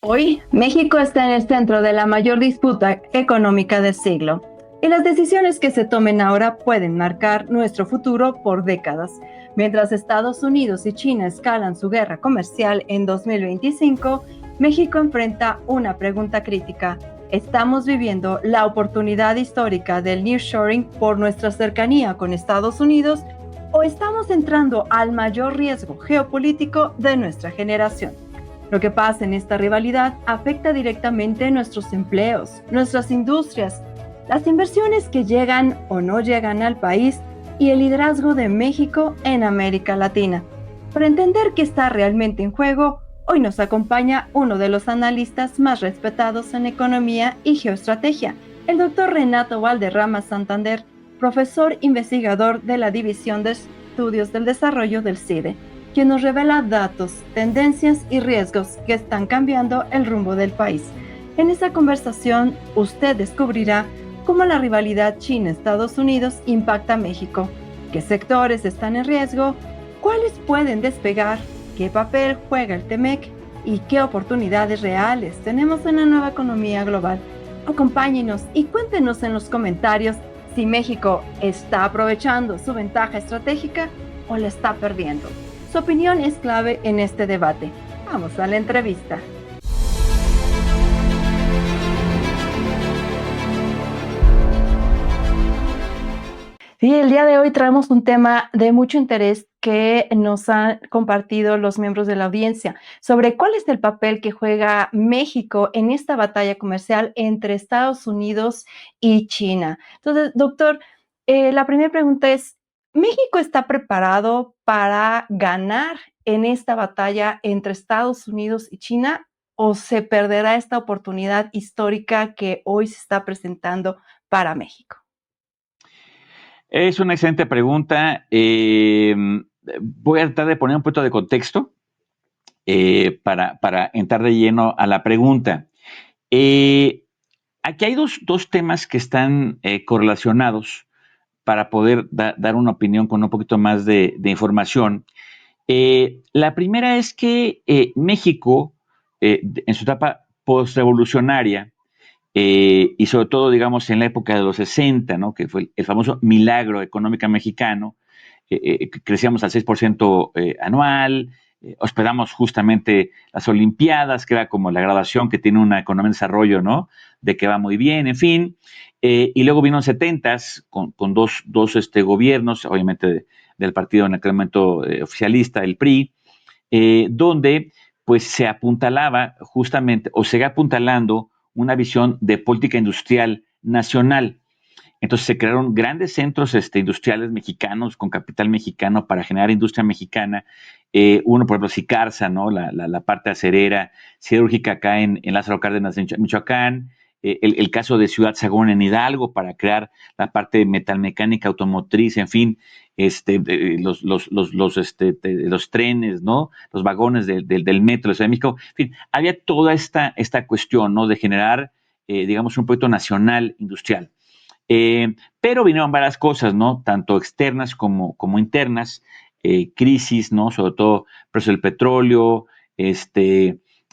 Hoy, México está en el centro de la mayor disputa económica del siglo, y las decisiones que se tomen ahora pueden marcar nuestro futuro por décadas. Mientras Estados Unidos y China escalan su guerra comercial en 2025, México enfrenta una pregunta crítica. ¿Estamos viviendo la oportunidad histórica del nearshoring por nuestra cercanía con Estados Unidos o estamos entrando al mayor riesgo geopolítico de nuestra generación? Lo que pasa en esta rivalidad afecta directamente nuestros empleos, nuestras industrias, las inversiones que llegan o no llegan al país y el liderazgo de México en América Latina. Para entender qué está realmente en juego, hoy nos acompaña uno de los analistas más respetados en economía y geoestrategia, el doctor Renato Valderrama Santander, profesor investigador de la División de Estudios del Desarrollo del CIDE, quien nos revela datos, tendencias y riesgos que están cambiando el rumbo del país. En esta conversación, usted descubrirá cómo la rivalidad China-Estados Unidos impacta a México, qué sectores están en riesgo, cuáles pueden despegar, qué papel juega el TEMEC y qué oportunidades reales tenemos en la nueva economía global. Acompáñenos y cuéntenos en los comentarios si México está aprovechando su ventaja estratégica o la está perdiendo. Su opinión es clave en este debate. Vamos a la entrevista. Sí, el día de hoy traemos un tema de mucho interés que nos han compartido los miembros de la audiencia sobre cuál es el papel que juega México en esta batalla comercial entre Estados Unidos y China. Entonces, doctor, la primera pregunta es, ¿México está preparado para ganar en esta batalla entre Estados Unidos y China o se perderá esta oportunidad histórica que hoy se está presentando para México? Es una excelente pregunta. Voy a tratar de poner un poquito de contexto para entrar de lleno a la pregunta. Aquí hay dos temas que están correlacionados para poder dar una opinión con un poquito más de información. La primera es que México, en su etapa postrevolucionaria, y sobre todo, digamos, en la época de los 60, ¿no? Que fue el famoso milagro económico mexicano, crecíamos al 6% anual, hospedamos justamente las Olimpiadas, que era como la graduación que tiene una economía en desarrollo, ¿no? De que va muy bien, en fin. Y luego vino en 70s con dos gobiernos, obviamente del partido en aquel momento oficialista, el PRI, donde pues se apuntalaba justamente, o se sigue apuntalando, una visión de política industrial nacional. Entonces se crearon grandes centros industriales mexicanos con capital mexicano para generar industria mexicana. Uno, por ejemplo, Sicarza, ¿no? La parte acerera, siderúrgica acá en Lázaro Cárdenas, en Michoacán. El caso de Ciudad Sagún en Hidalgo para crear la parte metalmecánica automotriz, en fin, los trenes, ¿no? Los vagones del metro de Ciudad de México. En fin, había toda esta cuestión, ¿no? De generar, digamos, un proyecto nacional industrial. Pero vinieron varias cosas, ¿no? Tanto externas como internas, crisis, ¿no? Sobre todo precio del petróleo,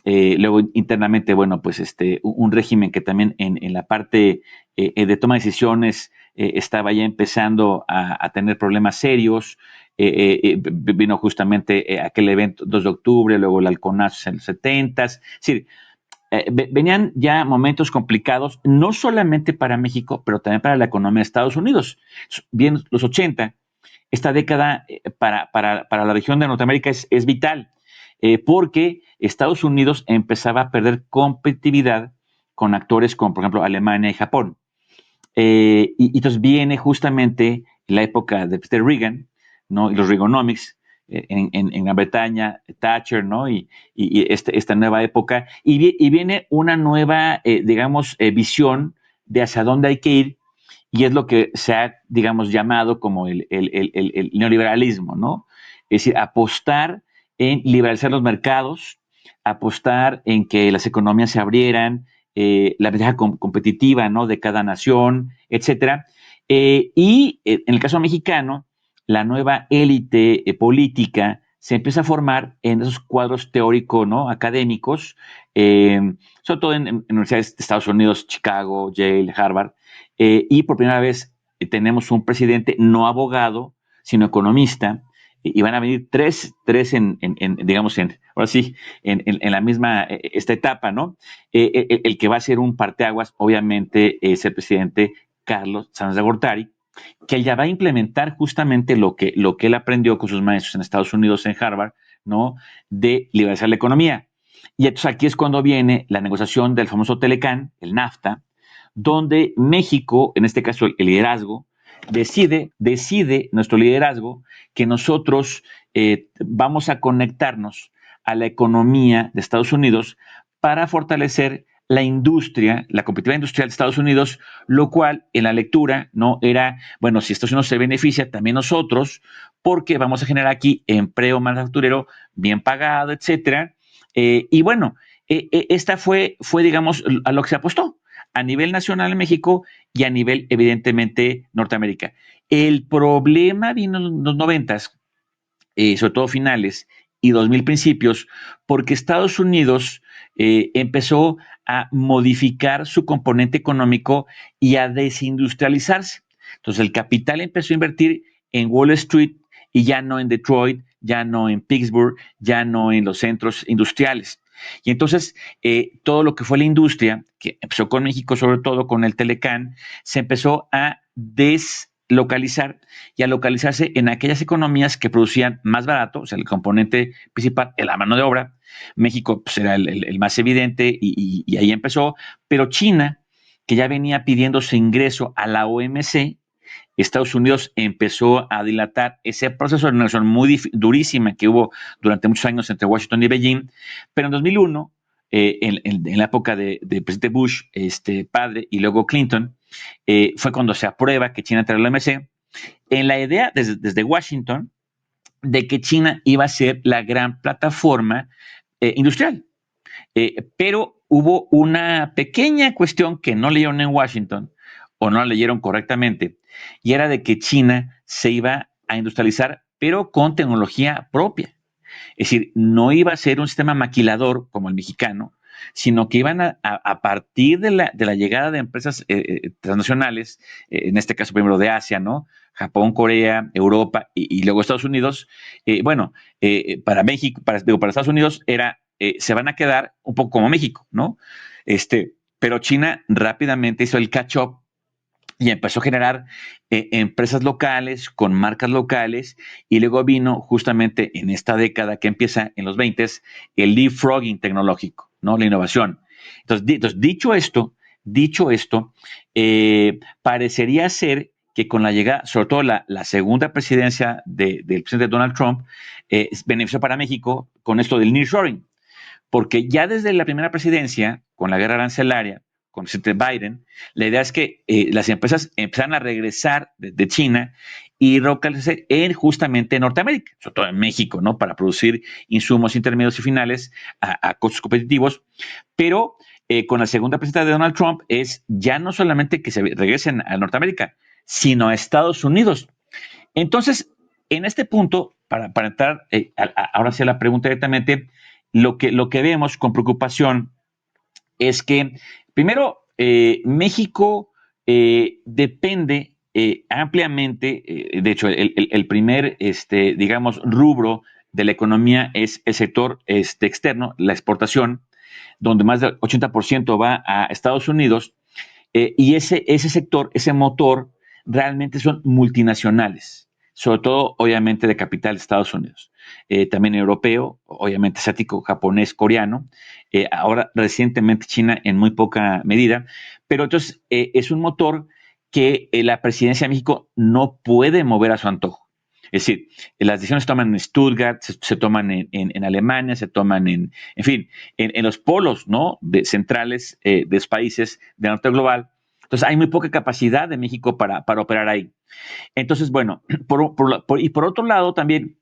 luego internamente, bueno, pues un régimen que también en la parte de toma de decisiones estaba ya empezando a tener problemas serios. Vino justamente aquel evento 2 de octubre, luego el halconazo en los 70s. Es decir, venían ya momentos complicados, no solamente para México, pero también para la economía de Estados Unidos. Bien, los 80, esta década para la región de Norteamérica es vital, porque Estados Unidos empezaba a perder competitividad con actores como, por ejemplo, Alemania y Japón. Y entonces viene justamente la época de Peter Reagan, ¿no? Y los Reaganomics, en Gran Bretaña, Thatcher, ¿no? Y esta nueva época, y viene una nueva, digamos, visión de hacia dónde hay que ir, y es lo que se ha, digamos, llamado como el neoliberalismo, ¿no? Es decir, apostar en liberalizar los mercados, apostar en que las economías se abrieran, la ventaja competitiva, ¿no? De cada nación, etcétera. En el caso mexicano, la nueva élite política se empieza a formar en esos cuadros teóricos, ¿no? Académicos, sobre todo en universidades de Estados Unidos, Chicago, Yale, Harvard, y por primera vez tenemos un presidente no abogado, sino economista, y van a venir tres digamos, ahora sí, en la misma, esta etapa, ¿no? El que va a ser un parteaguas, obviamente, es el presidente Carlos Sáenz de Gortari, que ya va a implementar justamente lo que él aprendió con sus maestros en Estados Unidos, en Harvard, ¿no? De liberalizar la economía. Y entonces aquí es cuando viene la negociación del famoso Telecán, el NAFTA, donde México, en este caso el liderazgo, decide nuestro liderazgo que nosotros vamos a conectarnos a la economía de Estados Unidos para fortalecer la industria, la competitividad industrial de Estados Unidos, lo cual en la lectura no era, bueno, si Estados Unidos se beneficia, también nosotros, porque vamos a generar aquí empleo manufacturero bien pagado, etcétera. Y bueno, esta fue, digamos, a lo que se apostó a nivel nacional en México y a nivel, evidentemente, Norteamérica. El problema vino en los noventas, sobre todo finales, y 2000 principios, porque Estados Unidos empezó a modificar su componente económico y a desindustrializarse. Entonces el capital empezó a invertir en Wall Street y ya no en Detroit, ya no en Pittsburgh, ya no en los centros industriales. Y entonces todo lo que fue la industria, que empezó con México, sobre todo con el Telecán, se empezó a deslocalizar y a localizarse en aquellas economías que producían más barato, o sea, el componente principal, la mano de obra. México pues, era el más evidente y ahí empezó, pero China, que ya venía pidiendo su ingreso a la OMC, Estados Unidos empezó a dilatar ese proceso de negociación muy durísima que hubo durante muchos años entre Washington y Beijing, pero en 2001, en la época de presidente Bush, padre, y luego Clinton, fue cuando se aprueba que China entrara a la OMC, en la idea desde Washington de que China iba a ser la gran plataforma industrial. Pero hubo una pequeña cuestión que no leyeron en Washington o no la leyeron correctamente, y era de que China se iba a industrializar, pero con tecnología propia. Es decir, no iba a ser un sistema maquilador como el mexicano, sino que iban a partir de la llegada de empresas transnacionales, en este caso primero de Asia, ¿no? Japón, Corea, Europa y luego Estados Unidos. Para México, para Estados Unidos se van a quedar un poco como México, ¿no? Pero China rápidamente hizo el catch-up y empezó a generar empresas locales con marcas locales, y luego vino justamente en esta década que empieza en los 20 el leapfrogging tecnológico, ¿no? La innovación. Entonces dicho esto, parecería ser que con la llegada, sobre todo la segunda presidencia del presidente Donald Trump, benefició para México con esto del nearshoring, porque ya desde la primera presidencia, con la guerra arancelaria, con el presidente Biden, la idea es que las empresas empezaran a regresar de China y localizarse justamente en Norteamérica, sobre todo en México, ¿no? Para producir insumos intermedios y finales a costos competitivos. Pero con la segunda presidencia de Donald Trump es ya no solamente que se regresen a Norteamérica, sino a Estados Unidos. Entonces, en este punto, para entrar ahora sí a la pregunta directamente, lo que vemos con preocupación es que, primero, México depende ampliamente, de hecho, el primer, digamos, rubro de la economía es el sector externo, la exportación, donde más del 80% va a Estados Unidos, y ese sector, ese motor, realmente son multinacionales, sobre todo, obviamente, de capital de Estados Unidos. También europeo, obviamente asiático, japonés, coreano, ahora recientemente China en muy poca medida, pero entonces es un motor que la presidencia de México no puede mover a su antojo. Es decir, las decisiones se toman en Stuttgart, se toman en Alemania, se toman en fin, en los polos, ¿no? Centrales de los países del norte global. Entonces hay muy poca capacidad de México para operar ahí. Entonces, bueno, y por otro lado también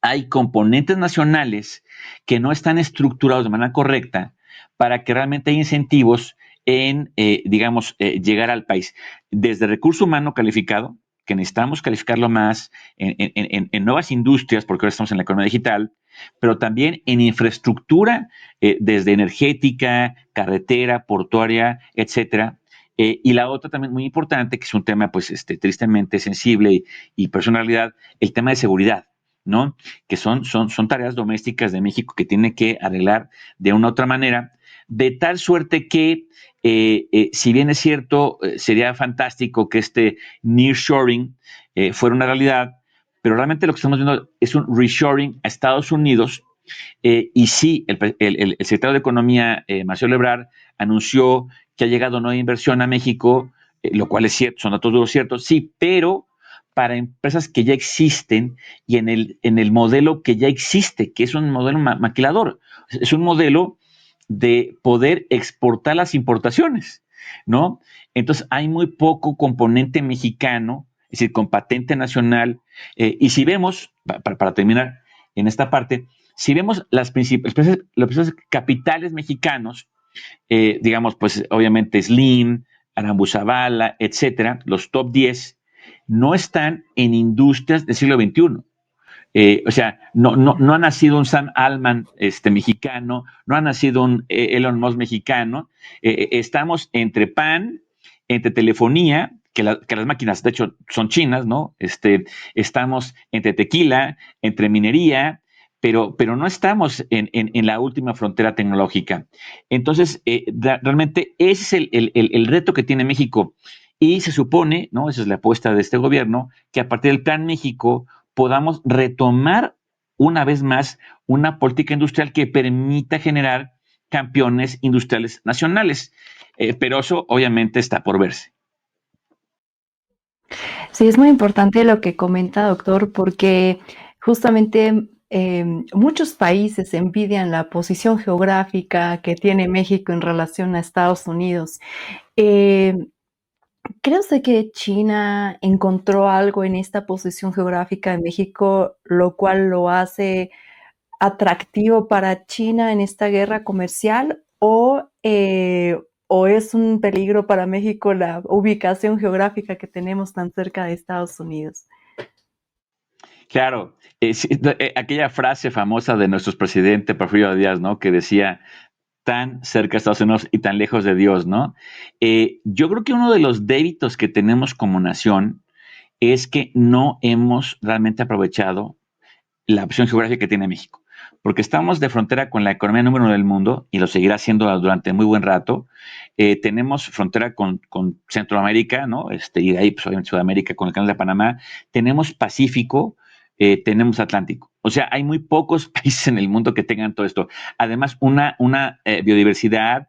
hay componentes nacionales que no están estructurados de manera correcta para que realmente haya incentivos en, digamos, llegar al país. Desde recurso humano calificado, que necesitamos calificarlo más en nuevas industrias, porque ahora estamos en la economía digital, pero también en infraestructura, desde energética, carretera, portuaria, etcétera. Y la otra también muy importante, que es un tema pues tristemente sensible y personalidad, el tema de seguridad, ¿no? Que son tareas domésticas de México que tiene que arreglar de una u otra manera, de tal suerte que, si bien es cierto, sería fantástico que este nearshoring fuera una realidad, pero realmente lo que estamos viendo es un reshoring a Estados Unidos. Y sí, el secretario de Economía, Marcelo Ebrard, anunció que ha llegado nueva inversión a México, lo cual es cierto, son datos duros ciertos, sí, pero para empresas que ya existen y en el modelo que ya existe, que es un modelo maquilador, es un modelo de poder exportar las importaciones, ¿no? Entonces hay muy poco componente mexicano, es decir, con patente nacional, y si vemos, para terminar en esta parte, si vemos los principales capitales mexicanos, digamos, pues obviamente Slim, Arambu Zavala, etcétera, los top 10, no están en industrias del siglo XXI. O sea, no ha nacido un Sam Altman mexicano, no ha nacido un Elon Musk mexicano. Estamos entre pan, entre telefonía, que las máquinas de hecho son chinas, ¿no? Estamos entre tequila, entre minería, pero no estamos en la última frontera tecnológica. Entonces, realmente ese es el reto que tiene México. Y se supone, ¿no? Esa es la apuesta de este gobierno, que a partir del Plan México podamos retomar una vez más una política industrial que permita generar campeones industriales nacionales. Pero eso obviamente está por verse. Sí, es muy importante lo que comenta, doctor, porque justamente muchos países envidian la posición geográfica que tiene México en relación a Estados Unidos. Eh, ¿Cree usted que China encontró algo en esta posición geográfica de México, lo cual lo hace atractivo para China en esta guerra comercial? ¿O es un peligro para México la ubicación geográfica que tenemos tan cerca de Estados Unidos? Claro, sí, aquella frase famosa de nuestro presidente Porfirio Díaz, ¿no? Que decía, tan cerca de Estados Unidos y tan lejos de Dios, ¿no? Yo creo que uno de los débitos que tenemos como nación es que no hemos realmente aprovechado la opción geográfica que tiene México, porque estamos de frontera con la economía número uno del mundo y lo seguirá siendo durante muy buen rato. Tenemos frontera con Centroamérica, ¿no? Y de ahí, pues, obviamente, Sudamérica con el canal de Panamá. Tenemos Pacífico, tenemos Atlántico. O sea, hay muy pocos países en el mundo que tengan todo esto. Además, una biodiversidad,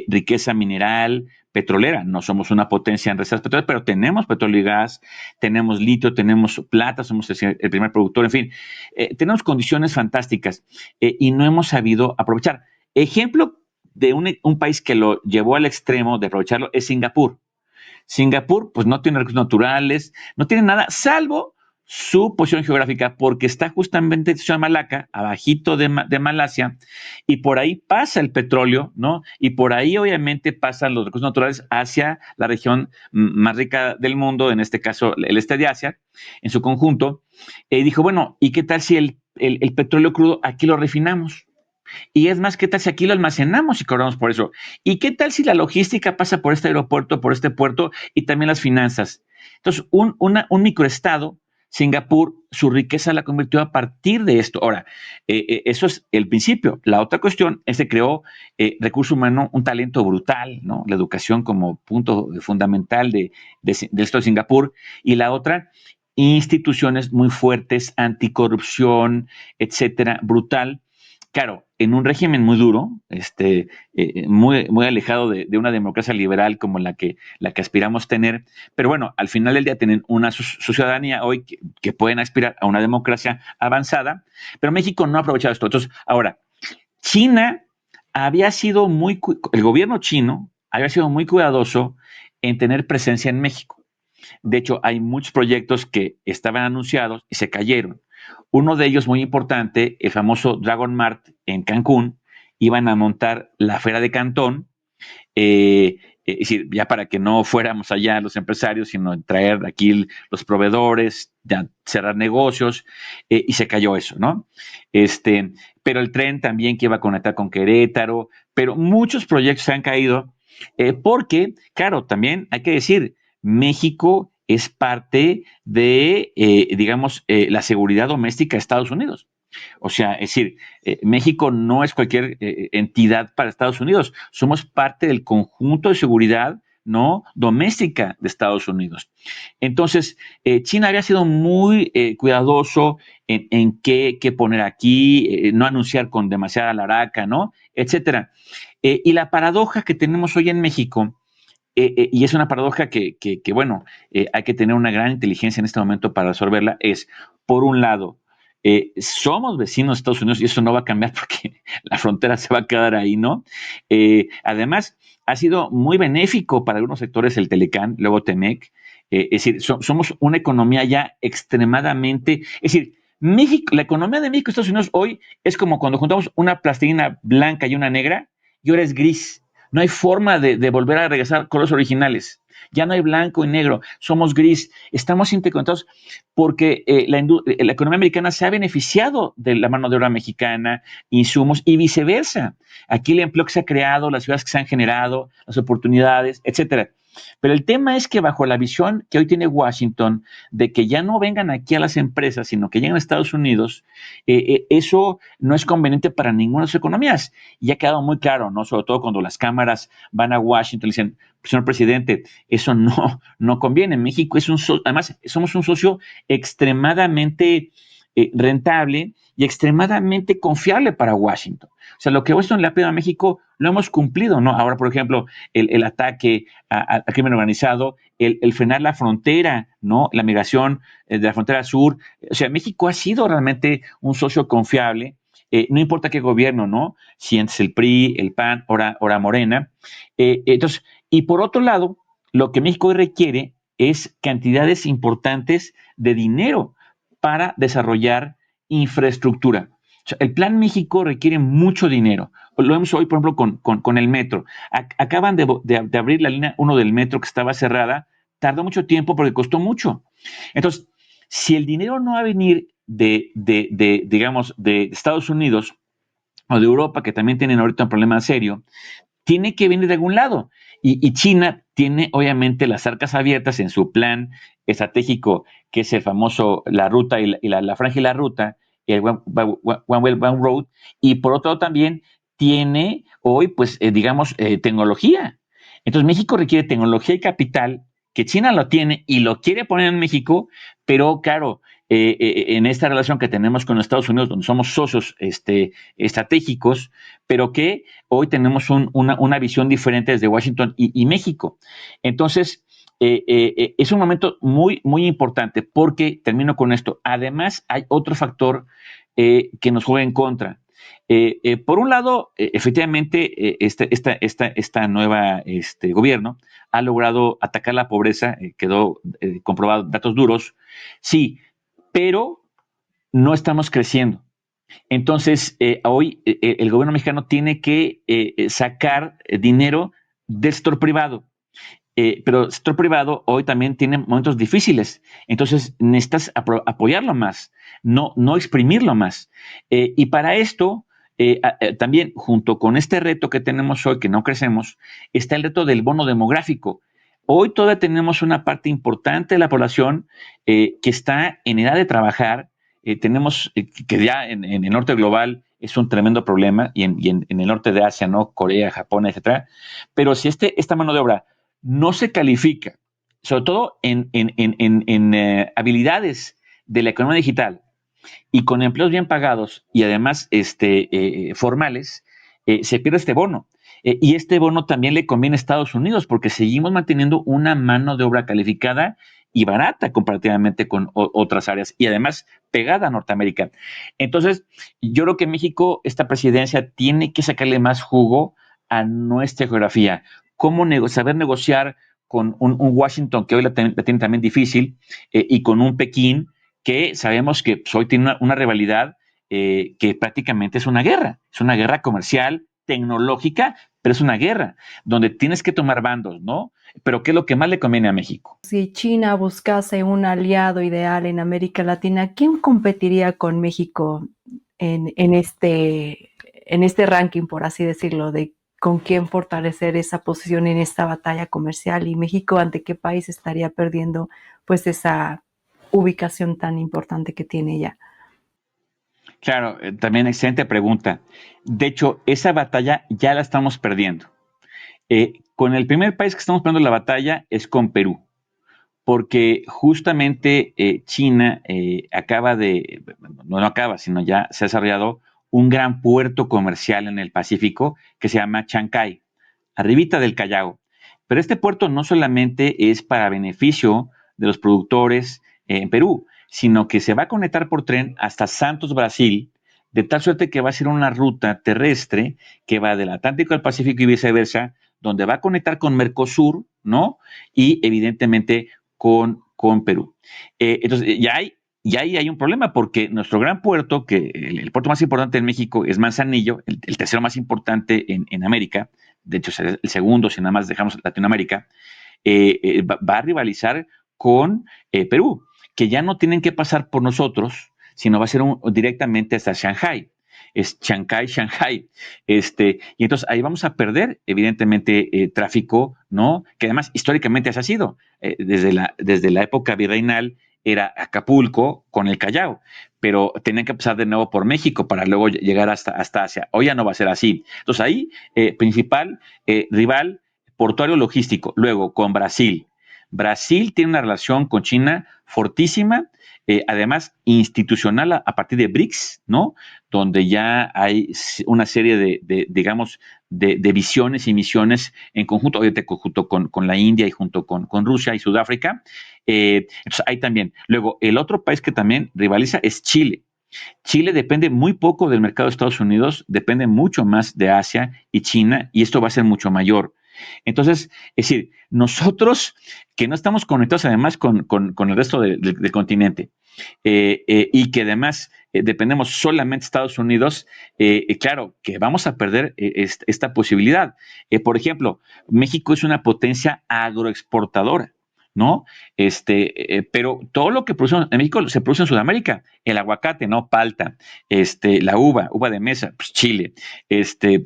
riqueza mineral, petrolera. No somos una potencia en reservas petroleras, pero tenemos petróleo y gas, tenemos litio, tenemos plata, somos el primer productor, en fin, tenemos condiciones fantásticas, y no hemos sabido aprovechar. Ejemplo de un país que lo llevó al extremo de aprovecharlo es Singapur. Singapur, pues no tiene recursos naturales, no tiene nada, salvo su posición geográfica, porque está justamente en Malaca, abajito de Malasia, y por ahí pasa el petróleo, ¿no? Y por ahí obviamente pasan los recursos naturales hacia la región más rica del mundo, en este caso el este de Asia, en su conjunto. Dijo, bueno, ¿y qué tal si el petróleo crudo aquí lo refinamos? Y es más, ¿qué tal si aquí lo almacenamos y cobramos por eso? ¿Y qué tal si la logística pasa por este aeropuerto, por este puerto y también las finanzas? Entonces, un microestado, Singapur, su riqueza la convirtió a partir de esto. Ahora, eso es el principio. La otra cuestión es que creó recurso humano, un talento brutal, ¿no? La educación como punto fundamental del Estado de Singapur. Y la otra, instituciones muy fuertes, anticorrupción, etcétera, brutal. Claro, en un régimen muy duro, muy alejado de una democracia liberal como la que aspiramos tener, pero bueno, al final del día tienen su ciudadanía hoy que pueden aspirar a una democracia avanzada, pero México no ha aprovechado esto. Entonces, ahora, China el gobierno chino había sido muy cuidadoso en tener presencia en México. De hecho, hay muchos proyectos que estaban anunciados y se cayeron. Uno de ellos muy importante, el famoso Dragon Mart en Cancún, iban a montar la Feria de Cantón, Es decir, ya para que no fuéramos allá los empresarios, sino traer aquí los proveedores, ya cerrar negocios, y se cayó eso, ¿no? Este, pero el tren también que iba a conectar con Querétaro, pero muchos proyectos se han caído, porque, claro, también hay que decir, México es parte de, digamos, la seguridad doméstica de Estados Unidos. O sea, es decir, México no es cualquier entidad para Estados Unidos, somos parte del conjunto de seguridad no doméstica de Estados Unidos. Entonces, China había sido muy cuidadoso en qué poner aquí, no anunciar con demasiada laraca, ¿no? Etcétera. Y la paradoja que tenemos hoy en México, y es una paradoja que bueno, hay que tener una gran inteligencia en este momento para resolverla, es, por un lado, somos vecinos de Estados Unidos y eso no va a cambiar porque la frontera se va a quedar ahí, ¿no? Además, ha sido muy benéfico para algunos sectores el Telecán, luego Temec, es decir, somos una economía ya extremadamente, es decir, México, la economía de México y Estados Unidos hoy es como cuando juntamos una plastilina blanca y una negra y ahora es gris. No hay forma de volver a regresar a colores originales. Ya no hay blanco y negro, somos gris, estamos interconectados porque la economía americana se ha beneficiado de la mano de obra mexicana, insumos y viceversa. Aquí el empleo que se ha creado, las ciudades que se han generado, las oportunidades, etcétera. Pero el tema es que bajo la visión que hoy tiene Washington de que ya no vengan aquí a las empresas, sino que lleguen a Estados Unidos, eso no es conveniente para ninguna de sus economías. Y ha quedado muy claro, ¿no? Sobre todo cuando las cámaras van a Washington y dicen, señor presidente, eso no conviene. México es además, somos un socio extremadamente rentable y extremadamente confiable para Washington. O sea, lo que Washington le ha pedido a México lo hemos cumplido, ¿no? Ahora, por ejemplo, el ataque al crimen organizado, el frenar la frontera, ¿no? La migración de la frontera sur. O sea, México ha sido realmente un socio confiable, no importa qué gobierno, ¿no? Si antes el PRI, el PAN, ahora Morena. Entonces, y por otro lado, lo que México hoy requiere es cantidades importantes de dinero para desarrollar infraestructura. O sea, el Plan México requiere mucho dinero. Lo vemos hoy, por ejemplo, con el metro. Acaban de abrir la línea 1 del metro que estaba cerrada. Tardó mucho tiempo porque costó mucho. Entonces, si el dinero no va a venir digamos, de Estados Unidos o de Europa, que también tienen ahorita un problema serio, tiene que venir de algún lado. Y China tiene obviamente las arcas abiertas en su plan estratégico, que es el famoso la ruta la franja y la ruta, el One Belt One Road, y por otro lado también tiene hoy, pues, digamos, tecnología. Entonces México requiere tecnología y capital, que China lo tiene y lo quiere poner en México, pero claro, en esta relación que tenemos con Estados Unidos, donde somos socios estratégicos, pero que hoy tenemos una visión diferente desde Washington y México. Entonces, es un momento muy, muy importante porque, termino con esto, además hay otro factor que nos juega en contra. Por un lado, efectivamente, esta nueva gobierno ha logrado atacar la pobreza, quedó comprobado datos duros, sí, pero no estamos creciendo. Entonces, hoy el gobierno mexicano tiene que sacar dinero del sector privado. Pero el sector privado hoy también tiene momentos difíciles. Entonces, necesitas apoyarlo más, no exprimirlo más. Y para esto, también junto con este reto que tenemos hoy, que no crecemos, está el reto del bono demográfico. Hoy todavía tenemos una parte importante de la población que está en edad de trabajar. Tenemos que ya en el norte global es un tremendo problema y en el norte de Asia, ¿no? Corea, Japón, etcétera. Pero si esta mano de obra no se califica, sobre todo en habilidades de la economía digital y con empleos bien pagados y además formales, se pierde este bono. Y este bono también le conviene a Estados Unidos porque seguimos manteniendo una mano de obra calificada y barata comparativamente con otras áreas y además pegada a Norteamérica. Entonces, yo creo que México, esta presidencia, tiene que sacarle más jugo a nuestra geografía. Cómo saber negociar con un Washington que hoy la tiene también difícil y con un Pekín que sabemos que pues, hoy tiene una rivalidad que prácticamente es una guerra comercial, tecnológica, pero es una guerra donde tienes que tomar bandos, ¿no? Pero ¿qué es lo que más le conviene a México? Si China buscase un aliado ideal en América Latina, ¿quién competiría con México en este ranking, por así decirlo, de con quién fortalecer esa posición en esta batalla comercial? ¿Y México ante qué país estaría perdiendo pues esa ubicación tan importante que tiene ya? Claro, también excelente pregunta. De hecho, esa batalla ya la estamos perdiendo. Con el primer país que estamos perdiendo la batalla es con Perú, porque justamente China acaba de, no acaba, sino ya se ha desarrollado un gran puerto comercial en el Pacífico que se llama Chancay, arribita del Callao. Pero este puerto no solamente es para beneficio de los productores en Perú, sino que se va a conectar por tren hasta Santos, Brasil, de tal suerte que va a ser una ruta terrestre que va del Atlántico al Pacífico y viceversa, donde va a conectar con Mercosur, ¿no? Y evidentemente con Perú. Entonces, ya ahí hay un problema porque nuestro gran puerto, que el puerto más importante en México es Manzanillo, el tercero más importante en América, de hecho es el segundo si nada más dejamos Latinoamérica, va a rivalizar con Perú, que ya no tienen que pasar por nosotros, sino va a ser directamente hasta Shanghai. Es Shanghai, Shanghai. Y entonces ahí vamos a perder, evidentemente, tráfico, ¿no? Que además históricamente así ha sido. Desde la época virreinal era Acapulco con el Callao, pero tenían que pasar de nuevo por México para luego llegar hasta Asia. Hoy ya no va a ser así. Entonces ahí, principal rival portuario logístico. Luego, con Brasil. Brasil tiene una relación con China fortísima, además institucional a partir de BRICS, ¿no? Donde ya hay una serie digamos, de visiones y misiones en conjunto, obviamente junto con la India y junto con Rusia y Sudáfrica. Entonces, ahí también. Luego, el otro país que también rivaliza es Chile. Chile depende muy poco del mercado de Estados Unidos, depende mucho más de Asia y China, y esto va a ser mucho mayor. Entonces, es decir, nosotros que no estamos conectados además con el resto del continente y que además dependemos solamente de Estados Unidos, claro que vamos a perder esta posibilidad. Por ejemplo, México es una potencia agroexportadora. ¿No? Pero todo lo que producimos en México se produce en Sudamérica. El aguacate, ¿no? Palta, la uva de mesa, pues Chile, en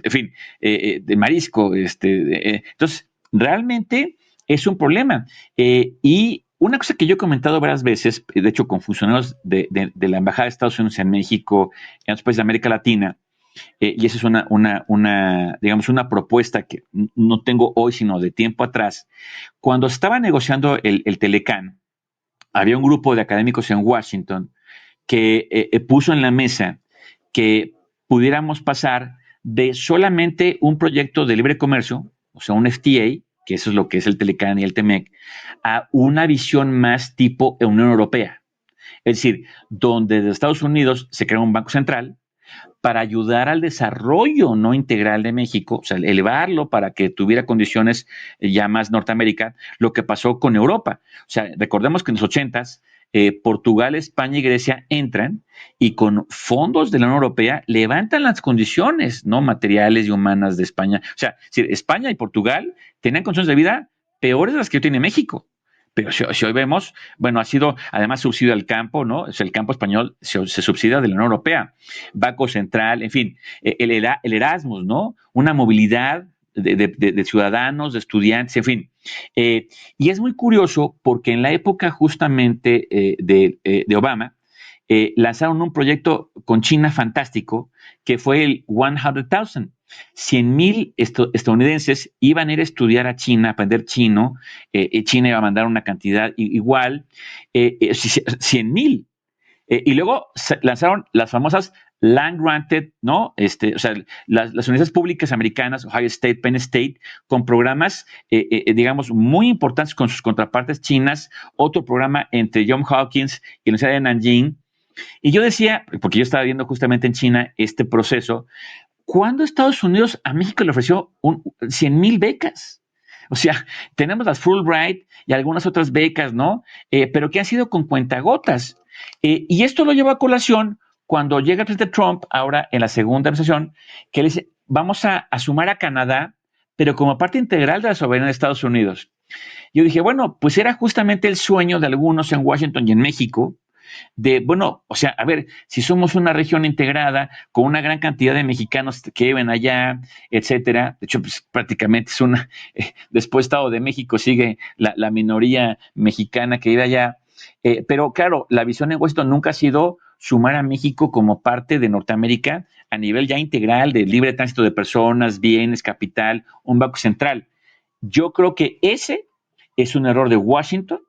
fin, de marisco, entonces, realmente es un problema. Y una cosa que yo he comentado varias veces, de hecho, con funcionarios de la Embajada de Estados Unidos en México, en otros países de América Latina, y esa es digamos, una propuesta que no tengo hoy, sino de tiempo atrás. Cuando estaba negociando el Telecán, había un grupo de académicos en Washington que puso en la mesa que pudiéramos pasar de solamente un proyecto de libre comercio, o sea, un FTA, que eso es lo que es el Telecán y el TEMEC, a una visión más tipo Unión Europea. Es decir, donde desde Estados Unidos se crea un banco central, para ayudar al desarrollo no integral de México, o sea, elevarlo para que tuviera condiciones ya más Norteamérica, lo que pasó con Europa. O sea, recordemos que en los 80s, Portugal, España y Grecia entran y con fondos de la Unión Europea levantan las condiciones no materiales y humanas de España. O sea, si España y Portugal tenían condiciones de vida peores de las que tiene México. Pero si hoy vemos, bueno, ha sido además subsidio al campo, ¿no? O sea, el campo español se subsidia de la Unión Europea, Banco Central, en fin, el Erasmus, ¿no? Una movilidad de ciudadanos, de estudiantes, en fin. Y es muy curioso porque en la época justamente de Obama, lanzaron un proyecto con China fantástico que fue el 100,000. 100,000 estadounidenses iban a ir a estudiar a China, a aprender chino, China iba a mandar una cantidad igual, 100,000. Y luego lanzaron las famosas land granted, ¿no? O sea, las universidades públicas americanas, Ohio State, Penn State, con programas, digamos, muy importantes con sus contrapartes chinas, otro programa entre Johns Hopkins y la Universidad de Nanjing. Y yo decía, porque yo estaba viendo justamente en China este proceso, ¿cuándo Estados Unidos a México le ofreció 100,000 becas? O sea, tenemos las Fulbright y algunas otras becas, ¿no? Pero que han sido con cuentagotas. Y esto lo llevó a colación cuando llega el presidente Trump, ahora en la segunda administración, que le dice, vamos a sumar a Canadá pero como parte integral de la soberanía de Estados Unidos. Yo dije, bueno, pues era justamente el sueño de algunos en Washington y en México, de, bueno, o sea, a ver, si somos una región integrada con una gran cantidad de mexicanos que viven allá, etcétera, de hecho, pues prácticamente es una, después Estado de México sigue la minoría mexicana que vive allá, pero claro, la visión en Washington nunca ha sido sumar a México como parte de Norteamérica a nivel ya integral de libre tránsito de personas, bienes, capital, un banco central. Yo creo que ese es un error de Washington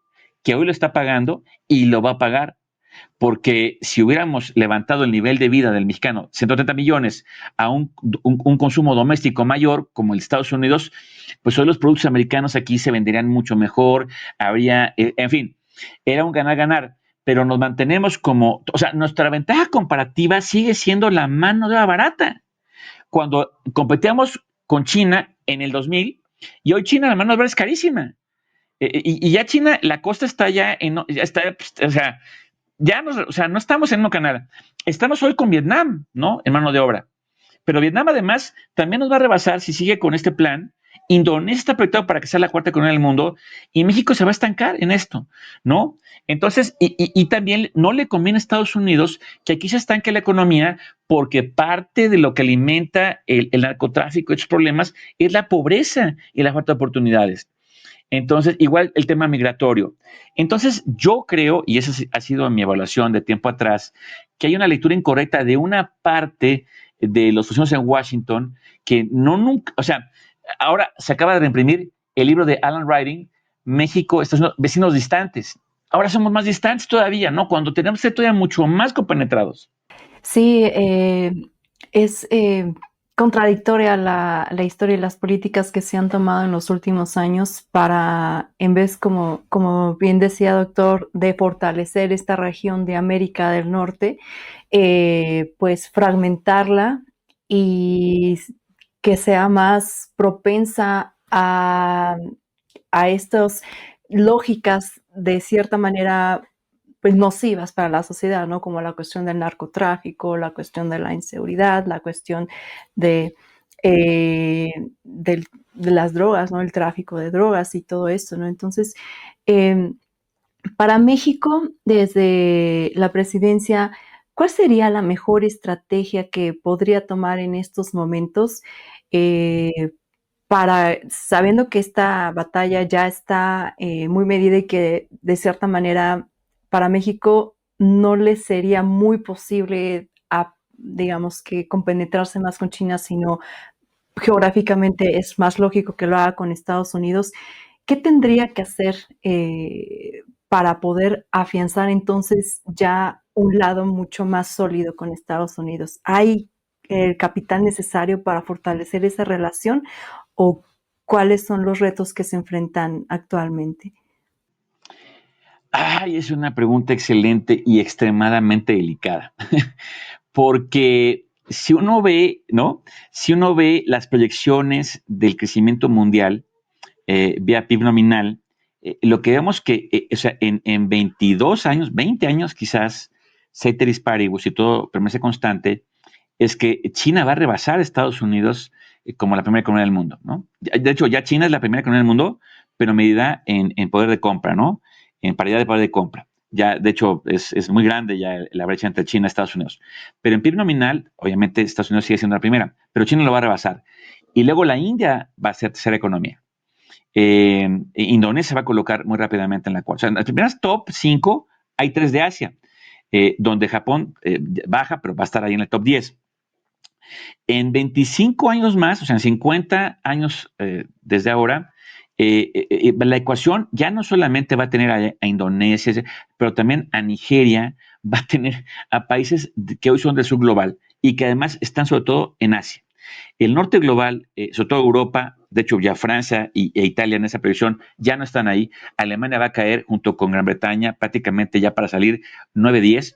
que hoy lo está pagando y lo va a pagar porque si hubiéramos levantado el nivel de vida del mexicano, 130 millones, a un consumo doméstico mayor como el de Estados Unidos, pues hoy los productos americanos aquí se venderían mucho mejor, habría, en fin, era un ganar-ganar, pero nos mantenemos como, o sea, nuestra ventaja comparativa sigue siendo la mano de obra barata. Cuando competíamos con China en el 2000, y hoy China la mano de obra es carísima. Y ya China, la costa está ya está, o sea, ya nos, o sea, no estamos en un canal. Estamos hoy con Vietnam, ¿no? En mano de obra. Pero Vietnam además también nos va a rebasar si sigue con este plan. Indonesia está proyectado para que sea la cuarta economía del mundo y México se va a estancar en esto, ¿no? Entonces, y también no le conviene a Estados Unidos que aquí se estanque la economía porque parte de lo que alimenta el narcotráfico y estos problemas es la pobreza y la falta de oportunidades. Entonces, igual el tema migratorio. Entonces, yo creo, y esa ha sido mi evaluación de tiempo atrás, que hay una lectura incorrecta de una parte de los funcionarios en Washington que no nunca, o sea, ahora se acaba de reimprimir el libro de Alan Ryding, México, Estados Unidos, vecinos distantes. Ahora somos más distantes todavía, ¿no? Cuando tenemos que ser todavía mucho más compenetrados. Sí, es contradictoria la historia y las políticas que se han tomado en los últimos años para, en vez, como bien decía doctor, de fortalecer esta región de América del Norte, pues fragmentarla y que sea más propensa a estas lógicas de cierta manera pues nocivas para la sociedad, ¿no? Como la cuestión del narcotráfico, la cuestión de la inseguridad, la cuestión de, eh, del- de las drogas, ¿no? El tráfico de drogas y todo esto, ¿no? Entonces, eh, para México, desde la presidencia, ¿cuál sería la mejor estrategia que podría tomar en estos momentos eh, para, sabiendo que esta batalla ya está muy medida y que de cierta manera para México no le sería muy posible, digamos, que compenetrarse más con China, sino geográficamente es más lógico que lo haga con Estados Unidos? ¿Qué tendría que hacer para poder afianzar entonces ya un lado mucho más sólido con Estados Unidos? ¿Hay el capital necesario para fortalecer esa relación o cuáles son los retos que se enfrentan actualmente? Ay, es una pregunta excelente y extremadamente delicada. Porque si uno ve, ¿no? Si uno ve las proyecciones del crecimiento mundial vía PIB nominal, lo que vemos que, o sea, en 22 años, 20 años quizás, ceteris paribus y todo permanece constante, es que China va a rebasar a Estados Unidos como la primera economía del mundo, ¿no? De hecho, ya China es la primera economía del mundo, pero medida en poder de compra, ¿no? En paridad de poder de compra. Ya, de hecho, es muy grande ya la brecha entre China y Estados Unidos. Pero en PIB nominal, obviamente, Estados Unidos sigue siendo la primera, pero China lo va a rebasar. Y luego la India va a ser tercera economía. Indonesia va a colocar muy rápidamente en la cuarta. O sea, en las primeras top 5 hay 3 de Asia, donde Japón baja, pero va a estar ahí en el top 10. En 25 años más, o sea, en 50 años desde ahora, la ecuación ya no solamente va a tener a Indonesia, pero también a Nigeria, va a tener a países que hoy son del sur global y que además están sobre todo en Asia. El norte global, sobre todo Europa, de hecho ya Francia e Italia en esa previsión ya no están ahí. Alemania va a caer junto con Gran Bretaña prácticamente ya para salir 9-10.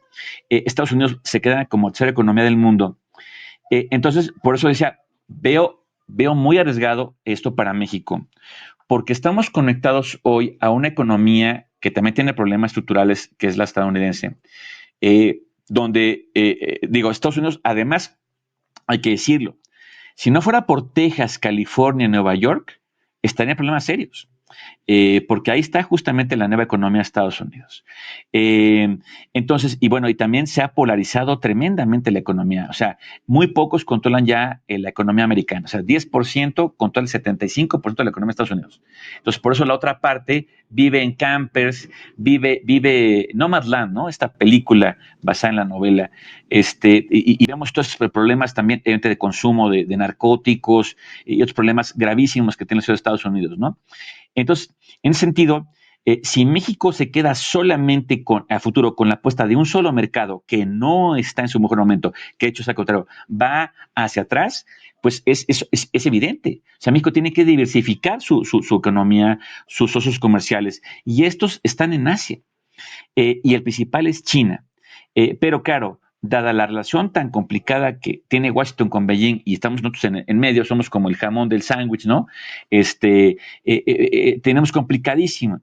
Estados Unidos se queda como tercera economía del mundo. Entonces, por eso decía, veo muy arriesgado esto para México, porque estamos conectados hoy a una economía que también tiene problemas estructurales, que es la estadounidense, donde, digo, Estados Unidos, además, hay que decirlo, Si no fuera por Texas, California, Nueva York, estaría en problemas serios. Porque ahí está justamente la nueva economía de Estados Unidos. Entonces, y bueno, y también se ha polarizado tremendamente la economía. O sea, muy pocos controlan ya la economía americana. O sea, 10% controla el 75% de la economía de Estados Unidos. Entonces, por eso la otra parte vive en campers, vive Nomadland, ¿no? Esta película basada en la novela. Y vemos todos estos problemas también de consumo de narcóticos y otros problemas gravísimos que tiene la ciudad de Estados Unidos, ¿no? Entonces, en ese sentido, si México se queda solamente a futuro con la apuesta de un solo mercado que no está en su mejor momento, que de hecho es al contrario, va hacia atrás, pues es evidente. O sea, México tiene que diversificar su economía, sus socios comerciales, y estos están en Asia, y el principal es China. Pero claro, dada la relación tan complicada que tiene Washington con Beijing y estamos nosotros en medio, somos como el jamón del sándwich, ¿no? Tenemos complicadísimo.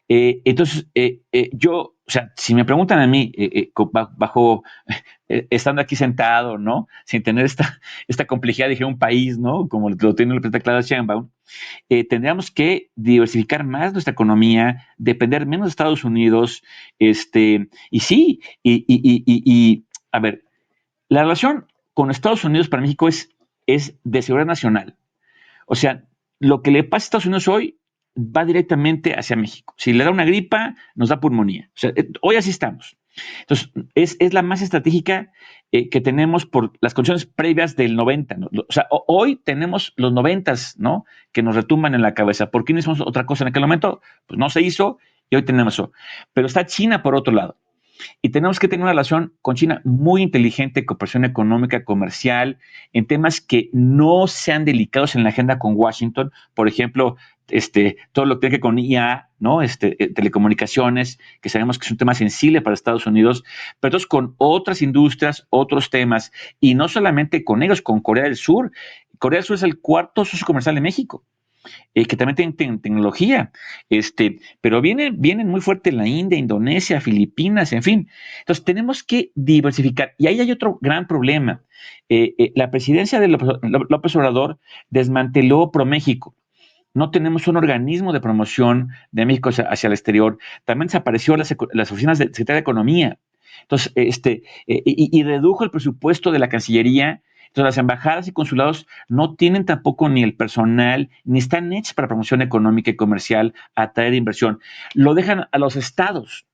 Yo, o sea, si me preguntan a mí, bajo, estando aquí sentado, ¿no? Sin tener esta complejidad de un país, ¿no? Como lo tiene la presidenta Clara Sheinbaum, tendríamos que diversificar más nuestra economía, depender menos de Estados Unidos, y sí, a ver, la relación con Estados Unidos para México es de seguridad nacional. O sea, lo que le pasa a Estados Unidos hoy va directamente hacia México. Si le da una gripa, nos da pulmonía. O sea, hoy así estamos. Entonces, es la más estratégica que tenemos por las condiciones previas del 90, ¿no? O sea, hoy tenemos los 90, ¿no? Que nos retumban en la cabeza. ¿Por qué no hicimos otra cosa en aquel momento? Pues no se hizo y hoy tenemos eso. Pero está China por otro lado. Y tenemos que tener una relación con China muy inteligente, cooperación económica, comercial, en temas que no sean delicados en la agenda con Washington. Por ejemplo, todo lo que tiene que ver con IA, ¿no? Telecomunicaciones, que sabemos que es un tema sensible para Estados Unidos, pero entonces con otras industrias, otros temas, y no solamente con ellos, con Corea del Sur. Corea del Sur es el cuarto socio comercial de México, que también tienen tecnología, pero vienen muy fuerte la India, Indonesia, Filipinas, en fin. Entonces tenemos que diversificar. Y ahí hay otro gran problema. La presidencia de López Obrador desmanteló ProMéxico. No tenemos un organismo de promoción de México hacia el exterior. También desapareció las oficinas de Secretaría de Economía. Entonces, y redujo el presupuesto de la Cancillería. Entonces, las embajadas y consulados no tienen tampoco ni el personal, ni están hechos para promoción económica y comercial, atraer inversión. Lo dejan a los estados.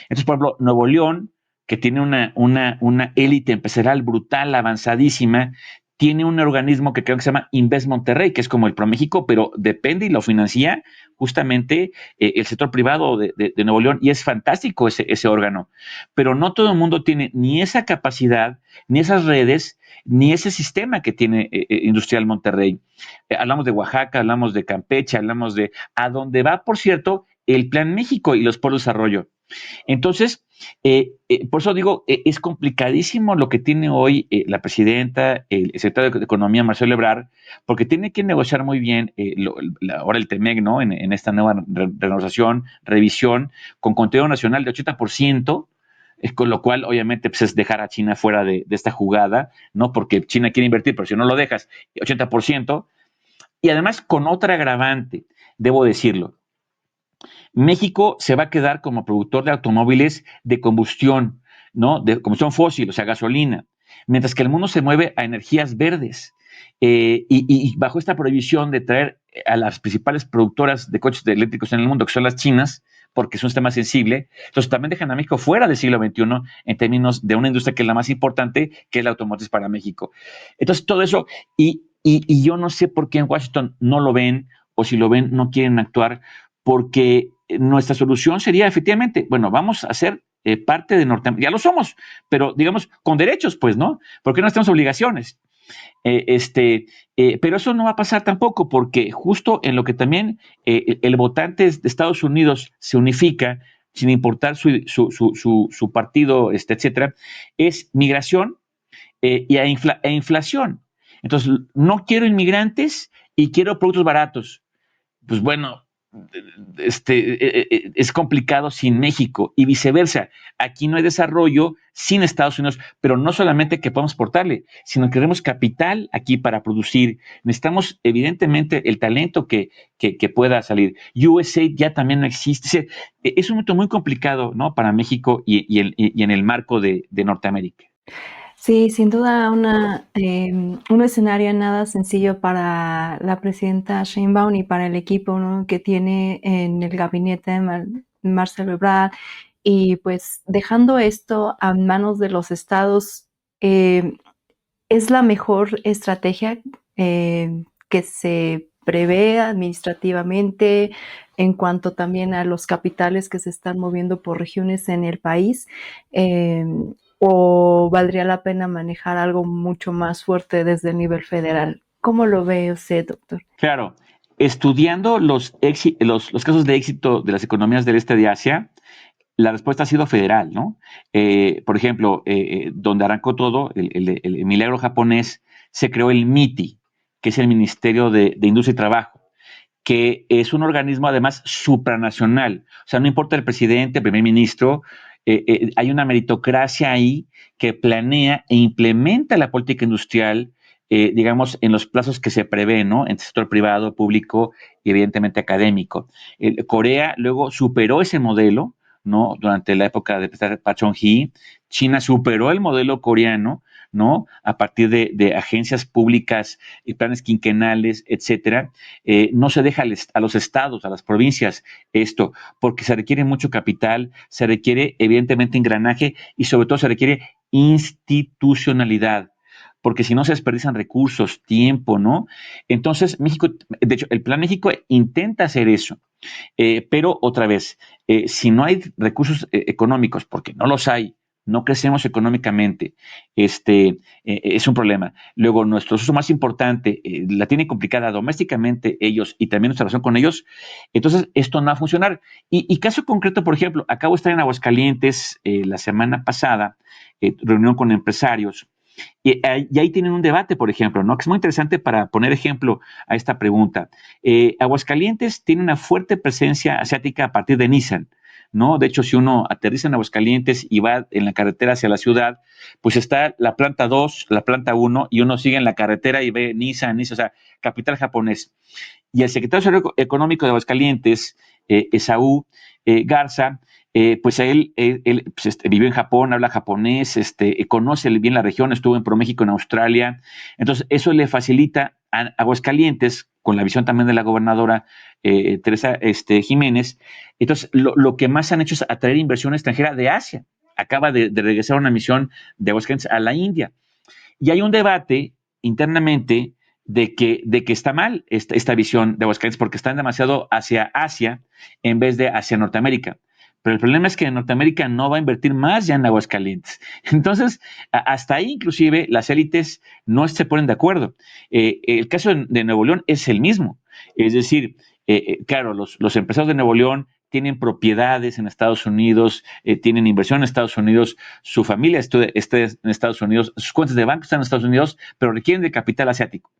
Entonces, por ejemplo, Nuevo León, que tiene una élite empresarial brutal, avanzadísima, tiene un organismo que creo que se llama Invest Monterrey, que es como el ProMéxico, pero depende y lo financia justamente el sector privado de Nuevo León, y es fantástico ese órgano. Pero no todo el mundo tiene ni esa capacidad, ni esas redes, ni ese sistema que tiene Industrial Monterrey. Hablamos de Oaxaca, hablamos de Campeche, hablamos de a dónde va, por cierto, el Plan México y los polos de desarrollo. Entonces, por eso digo, es complicadísimo lo que tiene hoy la presidenta, el secretario de Economía, Marcelo Ebrard, porque tiene que negociar muy bien ahora el TEMEC, ¿no? En esta nueva renegociación, revisión, con contenido nacional de 80%. Con lo cual, obviamente, pues es dejar a China fuera de esta jugada, ¿no? Porque China quiere invertir, pero si no lo dejas, 80%. Y además, con otra agravante, debo decirlo, México se va a quedar como productor de automóviles de combustión, ¿no? De combustión fósil, o sea, gasolina, mientras que el mundo se mueve a energías verdes. Y bajo esta prohibición de traer a las principales productoras de coches eléctricos en el mundo, que son las chinas, porque es un tema sensible, entonces también dejan a México fuera del siglo XXI en términos de una industria que es la más importante, que es la automotriz para México. Entonces, todo eso, y yo no sé por qué en Washington no lo ven, o si lo ven, no quieren actuar, porque nuestra solución sería efectivamente, bueno, vamos a ser parte de Norteamérica, ya lo somos, pero digamos con derechos, pues, ¿no? Porque no tenemos obligaciones. Pero eso no va a pasar tampoco, porque justo en lo que también el votante de Estados Unidos se unifica, sin importar su partido, etcétera, es migración e inflación. Entonces, no quiero inmigrantes y quiero productos baratos. Pues bueno, es complicado sin México y viceversa. Aquí no hay desarrollo sin Estados Unidos, pero no solamente que podamos exportarle, sino que queremos capital aquí para producir. Necesitamos evidentemente el talento que pueda salir. USA ya también no existe. Es un momento muy complicado, ¿no? Para México y en el marco de Norteamérica. Sí, sin duda un escenario nada sencillo para la presidenta Sheinbaum y para el equipo, ¿no?, que tiene en el gabinete Marcelo Ebrard, y pues dejando esto a manos de los estados, es la mejor estrategia que se prevé administrativamente en cuanto también a los capitales que se están moviendo por regiones en el país. Eh, ¿O valdría la pena manejar algo mucho más fuerte desde el nivel federal? ¿Cómo lo ve usted, doctor? Claro, estudiando los casos de éxito de las economías del este de Asia, la respuesta ha sido federal, ¿no? Por ejemplo, donde arrancó todo, el milagro japonés, se creó el MITI, que es el Ministerio de Industria y Trabajo, que es un organismo además supranacional. O sea, no importa el presidente, el primer ministro, hay una meritocracia ahí que planea e implementa la política industrial, digamos, en los plazos que se prevén, ¿no? En el sector privado, público y evidentemente académico. Corea luego superó ese modelo, ¿no? Durante la época de Park Chung-hee, China superó el modelo coreano, ¿no? A partir de agencias públicas y planes quinquenales, etcétera. No se deja a los estados, a las provincias esto, porque se requiere mucho capital, se requiere evidentemente engranaje y sobre todo se requiere institucionalidad, porque si no se desperdician recursos, tiempo, ¿no? Entonces, México, de hecho, el Plan México intenta hacer eso, pero otra vez, si no hay recursos económicos, porque no los hay, no crecemos económicamente, es un problema. Luego, nuestro uso más importante la tiene complicada domésticamente ellos y también nuestra relación con ellos, entonces esto no va a funcionar. Y caso concreto, por ejemplo, acabo de estar en Aguascalientes la semana pasada, reunión con empresarios, y ahí tienen un debate, por ejemplo, ¿no? Que es muy interesante para poner ejemplo a esta pregunta. Aguascalientes tiene una fuerte presencia asiática a partir de Nissan, ¿no? De hecho, si uno aterriza en Aguascalientes y va en la carretera hacia la ciudad, pues está la planta 2, la planta 1, y uno sigue en la carretera y ve Nissan, o sea, capital japonés. Y el secretario económico de Aguascalientes, Esaú Garza, pues él pues, vivió en Japón, habla japonés, conoce bien la región, estuvo en ProMéxico en Australia. Entonces, eso le facilita a Aguascalientes, con la visión también de la gobernadora Teresa Jiménez. Entonces, lo que más han hecho es atraer inversión extranjera de Asia. Acaba de regresar una misión de Aguascalientes a la India. Y hay un debate internamente de que está mal esta visión de Aguascalientes porque están demasiado hacia Asia en vez de hacia Norteamérica. Pero el problema es que Norteamérica no va a invertir más ya en Aguascalientes. Entonces, hasta ahí inclusive las élites no se ponen de acuerdo. El caso de Nuevo León es el mismo. Es decir, claro, los empresarios de Nuevo León tienen propiedades en Estados Unidos, tienen inversión en Estados Unidos, su familia está en Estados Unidos, sus cuentas de banco están en Estados Unidos, pero requieren de capital asiático.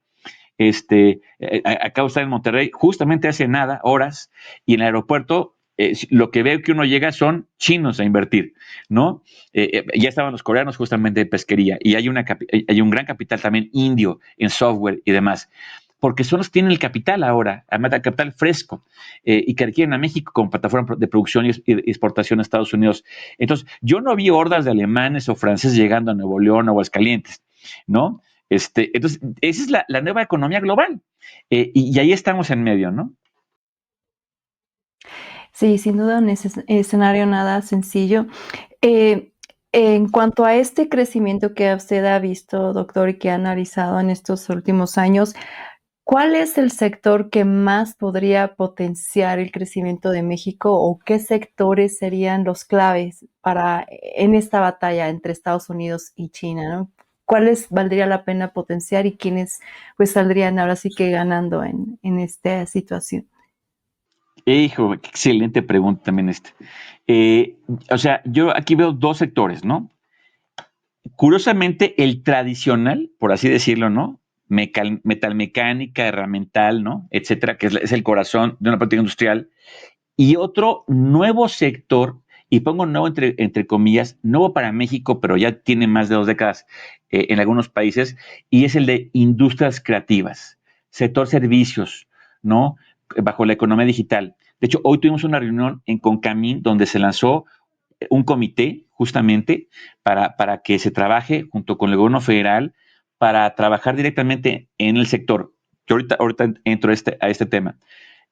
Acabo de estar en Monterrey justamente hace nada, horas, y en el aeropuerto lo que veo que uno llega son chinos a invertir, ¿no? Ya estaban los coreanos justamente de pesquería y hay un gran capital también indio en software y demás, porque son los que tienen el capital ahora, además del capital fresco, y que requieren a México como plataforma de producción y exportación a Estados Unidos. Entonces, yo no vi hordas de alemanes o franceses llegando a Nuevo León o Aguascalientes, ¿no? Entonces, esa es la nueva economía global, y ahí estamos en medio, ¿no? Sí, sin duda un escenario nada sencillo. Eh, en cuanto a este crecimiento que usted ha visto, doctor, y que ha analizado en estos últimos años, ¿cuál es el sector que más podría potenciar el crecimiento de México o qué sectores serían los claves en esta batalla entre Estados Unidos y China, ¿no? ¿Cuáles valdría la pena potenciar y quiénes pues saldrían ahora sí que ganando en esta situación? Hijo, qué excelente pregunta también esta. O sea, yo aquí veo dos sectores, ¿no? Curiosamente, el tradicional, por así decirlo, ¿no? metalmecánica, herramental, ¿no? Etcétera, que es el corazón de una práctica industrial. Y otro nuevo sector, y pongo nuevo entre comillas, nuevo para México, pero ya tiene más de 2 décadas en algunos países, y es el de industrias creativas, sector servicios, ¿no? Bajo la economía digital. De hecho, hoy tuvimos una reunión en Concamín donde se lanzó un comité justamente para que se trabaje junto con el gobierno federal para trabajar directamente en el sector. Yo ahorita entro a este tema.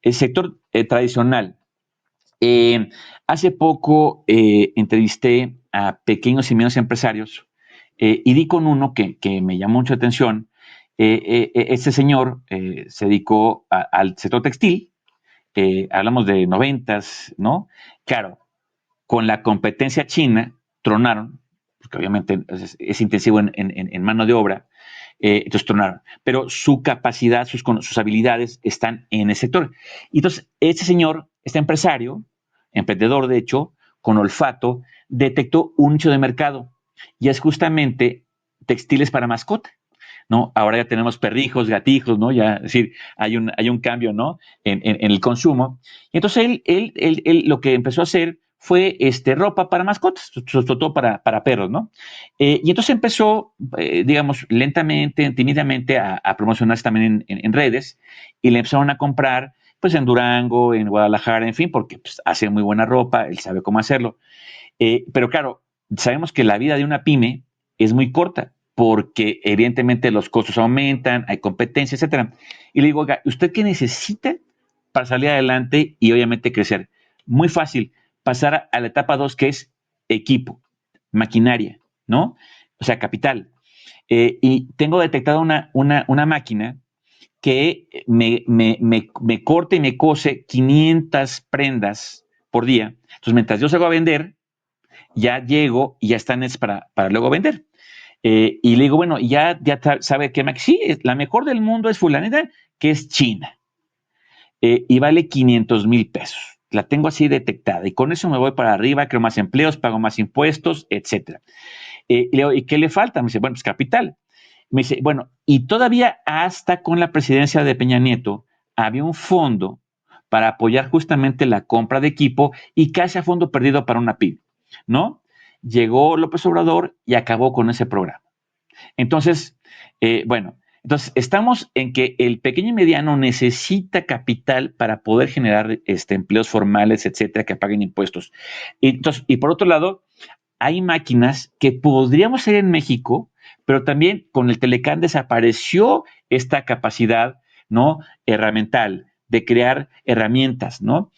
El sector tradicional. Hace poco entrevisté a pequeños y medianos empresarios y di con uno que me llamó mucho la atención. Este señor se dedicó al sector textil, hablamos de noventas, ¿no? Claro, con la competencia china tronaron, porque obviamente es intensivo en mano de obra, entonces tronaron. Pero su capacidad, sus habilidades están en el sector. Y entonces, este señor, este empresario, emprendedor de hecho, con olfato, detectó un nicho de mercado y es justamente textiles para mascota. ¿No? Ahora ya tenemos perrijos, gatijos, ¿no? Ya, es decir, hay un cambio, ¿no? En el consumo. Y entonces él lo que empezó a hacer fue ropa para mascotas, sobre todo para perros, ¿no? Y entonces empezó, digamos, lentamente, tímidamente a promocionarse también en redes y le empezaron a comprar, pues en Durango, en Guadalajara, en fin, porque pues, hace muy buena ropa, él sabe cómo hacerlo. Pero claro, sabemos que la vida de una pyme es muy corta porque evidentemente los costos aumentan, hay competencia, etcétera. Y le digo, oiga, ¿usted qué necesita para salir adelante y obviamente crecer? Muy fácil, pasar a la etapa 2 que es equipo, maquinaria, ¿no? O sea, capital. Y tengo detectada una máquina que me corta y me cose 500 prendas por día. Entonces, mientras yo salgo a vender, ya llego y ya están es para luego vender. Y le digo, bueno, ya sabe que sí, la mejor del mundo es fulanita, que es China, y vale 500,000 pesos. La tengo así detectada y con eso me voy para arriba, creo más empleos, pago más impuestos, etcétera. Y le digo, ¿y qué le falta? Me dice, bueno, pues capital. Me dice, bueno, y todavía hasta con la presidencia de Peña Nieto había un fondo para apoyar justamente la compra de equipo y casi a fondo perdido para una PYME, ¿no? Llegó López Obrador y acabó con ese programa. Entonces, bueno, entonces estamos en que el pequeño y mediano necesita capital para poder generar empleos formales, etcétera, que paguen impuestos. Y por otro lado, hay máquinas que podríamos hacer en México, pero también con el Telecán desapareció esta capacidad, ¿no? Herramental de crear herramientas, ¿no?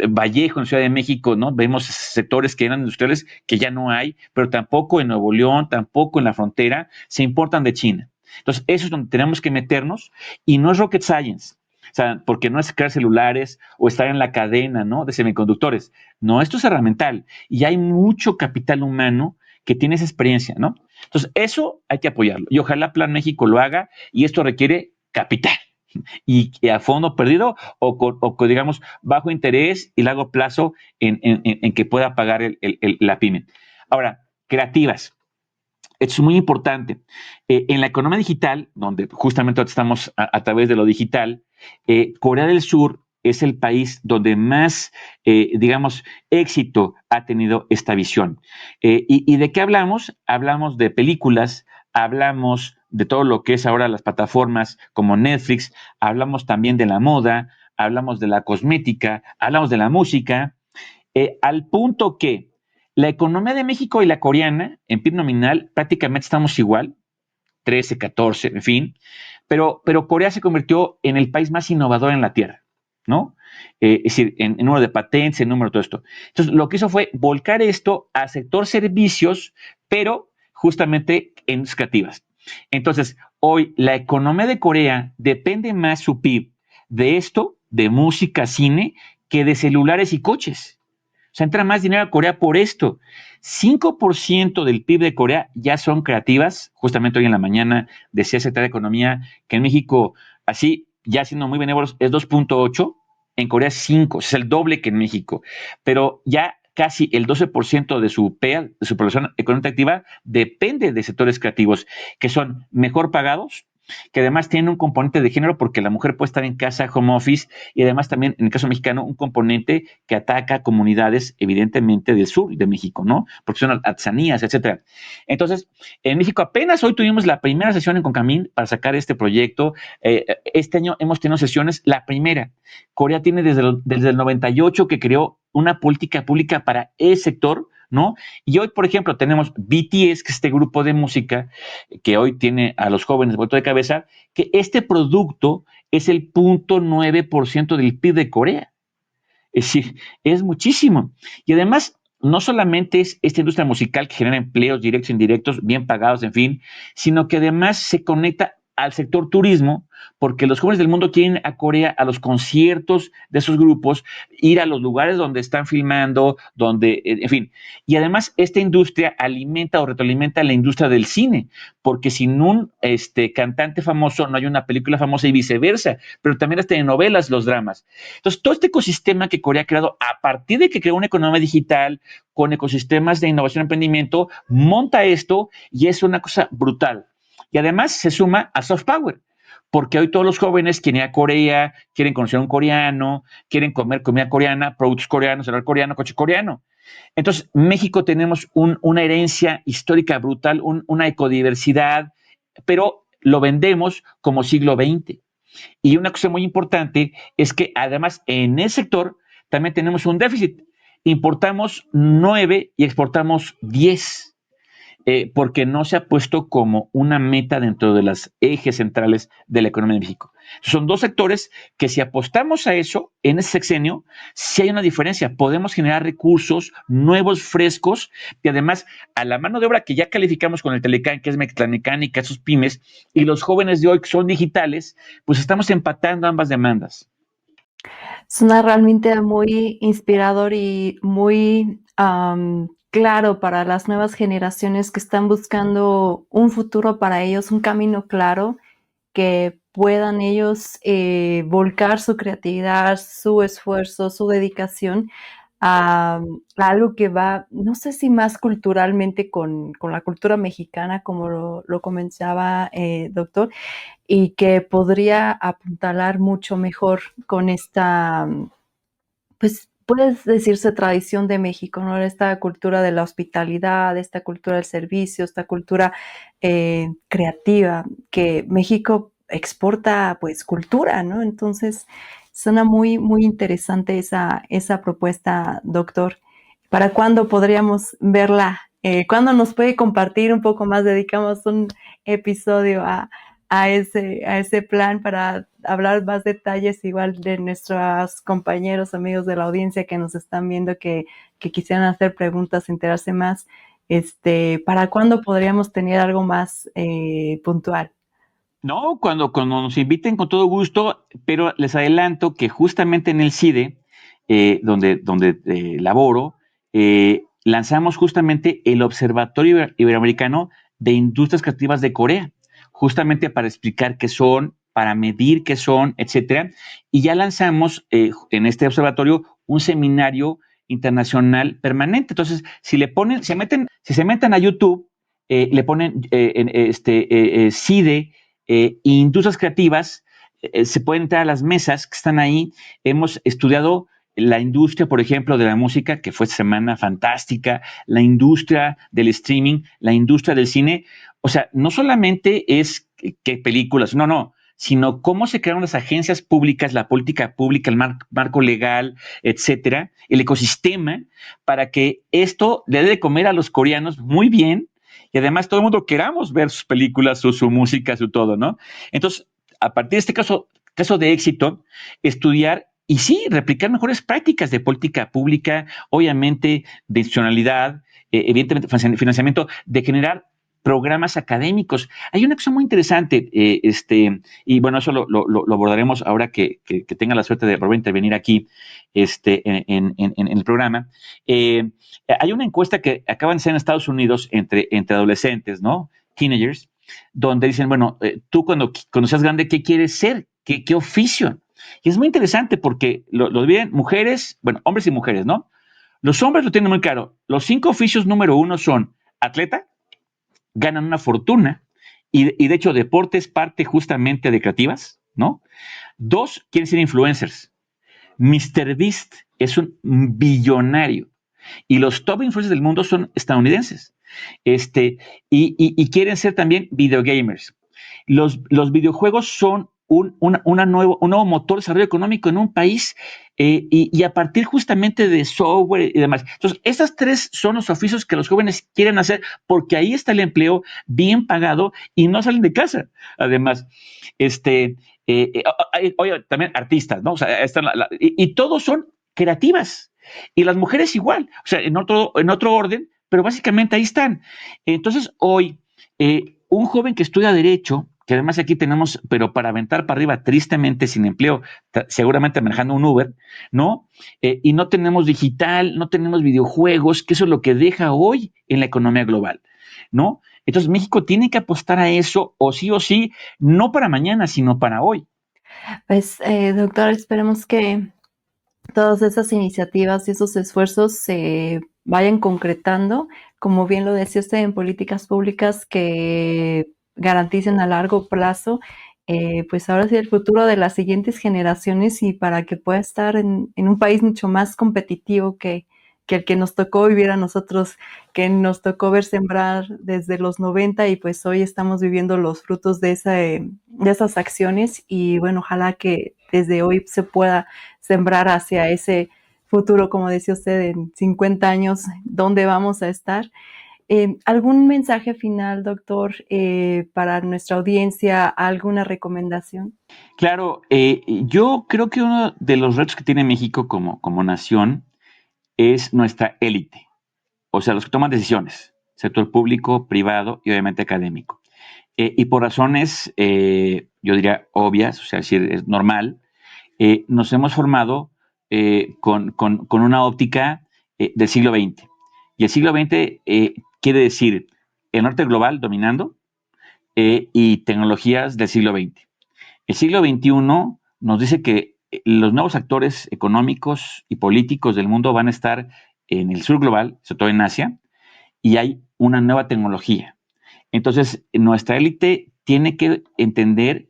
Vallejo, en Ciudad de México, ¿no? Vemos sectores que eran industriales que ya no hay, pero tampoco en Nuevo León, tampoco en la frontera, se importan de China. Entonces, eso es donde tenemos que meternos y no es rocket science. O sea, porque no es crear celulares o estar en la cadena, ¿no? De semiconductores. No, esto es herramental y hay mucho capital humano que tiene esa experiencia, ¿no? Entonces, eso hay que apoyarlo y ojalá Plan México lo haga y esto requiere capital y a fondo perdido o digamos, bajo interés y largo plazo en que pueda pagar la pyme. Ahora, creativas. Es muy importante. En la economía digital, donde justamente estamos a través de lo digital, Corea del Sur es el país donde más, digamos, éxito ha tenido esta visión. ¿Y de qué hablamos? Hablamos de películas, hablamos de todo lo que es ahora las plataformas como Netflix, hablamos también de la moda, hablamos de la cosmética, hablamos de la música, al punto que la economía de México y la coreana, en PIB nominal, prácticamente estamos igual, 13, 14, en fin, pero Corea se convirtió en el país más innovador en la Tierra, ¿no? Es decir, en número de patentes, en número de todo esto. Entonces, lo que hizo fue volcar esto al sector servicios, pero justamente en creativas. Entonces, hoy la economía de Corea depende más su PIB de esto, de música, cine, que de celulares y coches. O sea, entra más dinero a Corea por esto. 5% del PIB de Corea ya son creativas. Justamente hoy en la mañana decía el secretario de Economía que en México, así, ya siendo muy benévolos, es 2.8, en Corea es 5, es el doble que en México. Pero ya casi el 12% de su PEA, de su población económica activa, depende de sectores creativos que son mejor pagados, que además tiene un componente de género porque la mujer puede estar en casa, home office, y además también, en el caso mexicano, un componente que ataca a comunidades, evidentemente, del sur de México, ¿no? Porque son artesanías, etcétera. Entonces, en México apenas hoy tuvimos la primera sesión en Concamín para sacar este proyecto. Este año hemos tenido sesiones, la primera. Corea tiene desde el 98 que creó una política pública para el sector, ¿no? Y hoy, por ejemplo, tenemos BTS, que es este grupo de música que hoy tiene a los jóvenes vuelto de cabeza, que este producto es el 0.9% del PIB de Corea. Es decir, es muchísimo. Y además, no solamente es esta industria musical que genera empleos directos e indirectos, bien pagados, en fin, sino que además se conecta al sector turismo, porque los jóvenes del mundo quieren a Corea a los conciertos de esos grupos, ir a los lugares donde están filmando, donde, en fin. Y además esta industria alimenta o retroalimenta la industria del cine, porque sin un cantante famoso no hay una película famosa y viceversa, pero también las telenovelas, los dramas. Entonces, todo este ecosistema que Corea ha creado, a partir de que creó una economía digital, con ecosistemas de innovación y emprendimiento, monta esto y es una cosa brutal. Y además se suma a soft power, porque hoy todos los jóvenes quieren ir a Corea, quieren conocer a un coreano, quieren comer comida coreana, productos coreanos, celular coreano, coche coreano. Entonces, México tenemos una herencia histórica brutal, una ecodiversidad, pero lo vendemos como siglo XX. Y una cosa muy importante es que además en el sector también tenemos un déficit. Importamos 9 y exportamos 10, porque no se ha puesto como una meta dentro de los ejes centrales de la economía de México. Son dos sectores que si apostamos a eso en ese sexenio, sí hay una diferencia. Podemos generar recursos nuevos, frescos, y además a la mano de obra que ya calificamos con el Telecán, que es mecánica, sus pymes, y los jóvenes de hoy que son digitales, pues estamos empatando ambas demandas. Suena realmente muy inspirador y muy claro para las nuevas generaciones que están buscando un futuro para ellos, un camino claro, que puedan ellos volcar su creatividad, su esfuerzo, su dedicación a algo que va, no sé si más culturalmente con la cultura mexicana, como lo comenzaba, doctor, y que podría apuntalar mucho mejor con esta, pues puede decirse tradición de México, ¿no? Esta cultura de la hospitalidad, esta cultura del servicio, esta cultura creativa, que México exporta pues cultura, ¿no? Entonces, suena muy, muy interesante esa propuesta, doctor. ¿Para cuándo podríamos verla? ¿Cuándo nos puede compartir un poco más? Dedicamos un episodio a ese plan para hablar más detalles igual de nuestros compañeros, amigos de la audiencia que nos están viendo que quisieran hacer preguntas, enterarse más. ¿Para cuándo podríamos tener algo más puntual? No, cuando nos inviten con todo gusto, pero les adelanto que justamente en el CIDE, donde laboro, lanzamos justamente el Observatorio Iberoamericano de Industrias Creativas de Corea, justamente para explicar qué son, para medir qué son, etcétera. Y ya lanzamos en este observatorio un seminario internacional permanente. Entonces, si se meten a YouTube, le ponen CIDE industrias creativas, se pueden entrar a las mesas que están ahí. Hemos estudiado la industria, por ejemplo, de la música, que fue esta semana fantástica, la industria del streaming, la industria del cine. O sea, no solamente es qué películas, no, sino cómo se crearon las agencias públicas, la política pública, el marco legal, etcétera, el ecosistema, para que esto le dé de comer a los coreanos muy bien, y además todo el mundo queramos ver sus películas, su música, su todo, ¿no? Entonces, a partir de este caso de éxito, estudiar y sí, replicar mejores prácticas de política pública, obviamente de institucionalidad, evidentemente financiamiento, de generar programas académicos. Hay una cosa muy interesante, y bueno, eso lo abordaremos ahora que tenga la suerte de volver a intervenir aquí en el programa. Hay una encuesta que acaban de ser en Estados Unidos entre adolescentes, ¿no? Teenagers, donde dicen, bueno, tú cuando seas grande, ¿qué quieres ser? ¿Qué oficio? Y es muy interesante porque lo dividen mujeres, bueno, hombres y mujeres, ¿no? Los hombres lo tienen muy claro. Los 5 oficios número 1 son atleta, ganan una fortuna y de hecho deporte es parte justamente de creativas, ¿no? 2, quieren ser influencers. MrBeast es un billonario y los top influencers del mundo son estadounidenses. Y quieren ser también videogamers. Los videojuegos son un nuevo motor de desarrollo económico en un país y a partir justamente de software y demás. Entonces, esas 3 son los oficios que los jóvenes quieren hacer porque ahí está el empleo bien pagado y no salen de casa. Además, oye, también artistas, ¿no? O sea, y todos son creativas. Y las mujeres igual, o sea, en otro orden, pero básicamente ahí están. Entonces, hoy, un joven que estudia Derecho, que además aquí tenemos, pero para aventar para arriba, tristemente sin empleo, seguramente manejando un Uber, ¿no? Y no tenemos digital, no tenemos videojuegos, que eso es lo que deja hoy en la economía global, ¿no? Entonces México tiene que apostar a eso o sí, no para mañana, sino para hoy. Pues, doctor, esperemos que todas esas iniciativas y esos esfuerzos se vayan concretando, como bien lo decía usted, en políticas públicas que garanticen a largo plazo, pues ahora sí el futuro de las siguientes generaciones y para que pueda estar en un país mucho más competitivo que el que nos tocó vivir a nosotros, que nos tocó ver sembrar desde los 90 y pues hoy estamos viviendo los frutos de esas acciones y bueno, ojalá que desde hoy se pueda sembrar hacia ese futuro, como decía usted, en 50 años, ¿dónde vamos a estar? ¿Algún mensaje final, doctor, para nuestra audiencia? ¿Alguna recomendación? Claro, yo creo que uno de los retos que tiene México como nación es nuestra élite, o sea, los que toman decisiones, sector público, privado y obviamente académico. Y por razones, yo diría, obvias, o sea, es decir, es normal, nos hemos formado con una óptica del siglo XX. Y el siglo XX quiere decir el norte global dominando y tecnologías del siglo XX. El siglo XXI nos dice que los nuevos actores económicos y políticos del mundo van a estar en el sur global, sobre todo en Asia, y hay una nueva tecnología. Entonces, nuestra élite tiene que entender,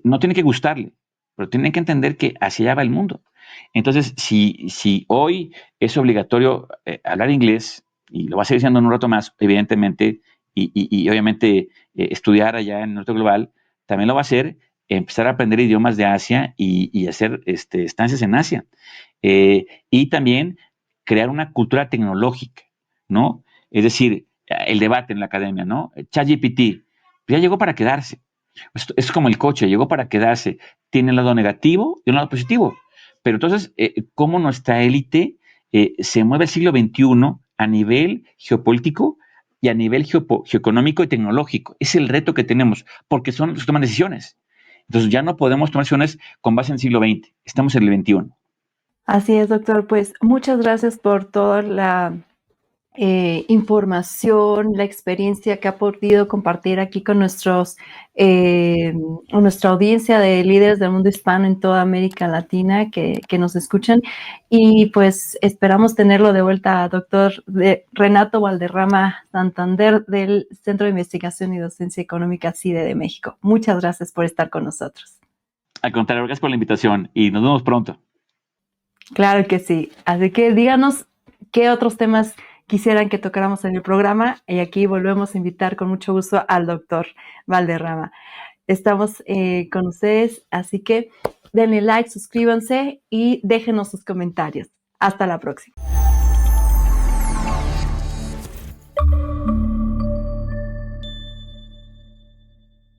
no tiene que gustarle, pero tiene que entender que hacia allá va el mundo. Entonces, si hoy es obligatorio hablar inglés, y lo va a seguir siendo en un rato más, evidentemente, y obviamente estudiar allá en el norte global, también lo va a hacer empezar a aprender idiomas de Asia y hacer estancias en Asia. Y también crear una cultura tecnológica, ¿no? Es decir, el debate en la academia, ¿no? ChatGPT ya llegó para quedarse. Es como el coche, llegó para quedarse. Tiene un lado negativo y un lado positivo. Pero entonces, ¿cómo nuestra élite se mueve el siglo XXI a nivel geopolítico y a nivel geoeconómico y tecnológico? Es el reto que tenemos, porque son los que toman decisiones. Entonces ya no podemos tomar decisiones con base en el siglo XX, estamos en el XXI. Así es, doctor. Pues muchas gracias por toda la información, la experiencia que ha podido compartir aquí con nuestra audiencia de líderes del mundo hispano en toda América Latina que nos escuchan. Y pues esperamos tenerlo de vuelta, doctor Renato Valderrama Santander del Centro de Investigación y Docencia Económica CIDE de México. Muchas gracias por estar con nosotros. Al contrario, gracias por la invitación y nos vemos pronto. Claro que sí. Así que díganos qué otros temas quisieran que tocáramos en el programa y aquí volvemos a invitar con mucho gusto al doctor Valderrama. Estamos con ustedes, así que denle like, suscríbanse y déjenos sus comentarios. Hasta la próxima.